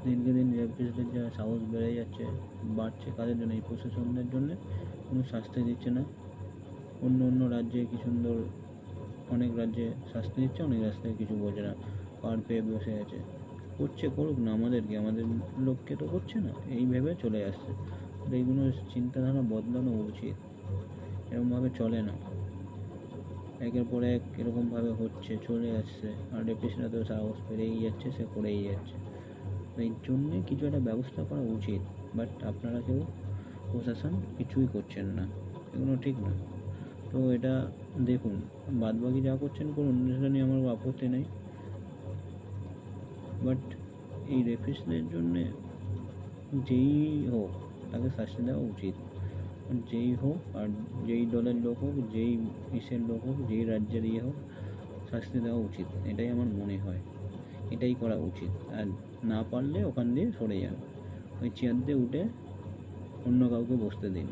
দিনকে দিন রেপিস্টদের যা সাহস বেড়ে যাচ্ছে, বাড়ছে কাদের জন্য? এই প্রশাসনদের জন্যে। কোনো শাস্তি দিচ্ছে না। অন্য রাজ্যে কি সুন্দর, অনেক রাজ্যে শাস্তি দিচ্ছে, অনেক রাস্তায় কিছু বোঝে না, পার পেয়ে বসে আছে। করছে, করুক না, আমাদের লোককে তো করছে না, এই ভেবে চলে আসছে। এইগুলো চিন্তাধারা বদলানো উচিত। এরকমভাবে চলে না, একের পর এক এরকমভাবে হচ্ছে, চলে আসছে, আর রেপিস্টরা তো সাহস পেরেই যাচ্ছে, সে করেই যাচ্ছে। এই জন্যে কিছু একটা ব্যবস্থা করা উচিত, বাট আপনারা কেউ, প্রশাসন কিছুই করছেন না। এগুলো ঠিক না। তো এটা দেখুন, বাদবাকি যা করছেন করুন, সেটা নিয়ে আমার আপত্তি নেই, বাট এই রেপিস্টদের জন্যে যেই হোক তাকে শাস্তি দেওয়া উচিত। যেই হোক, আর যেই দলের লোক হোক, যেই দেশের লোক হোক, যেই রাজ্যের হোক, শাস্তি দেওয়া উচিত। এটাই আমার মনে হয়, এটাই করা উচিত। আর না পারলে ওখান দিয়ে সরে যান, ওই চেয়ার দিয়ে উঠে অন্য কাউকে বসতে দিন।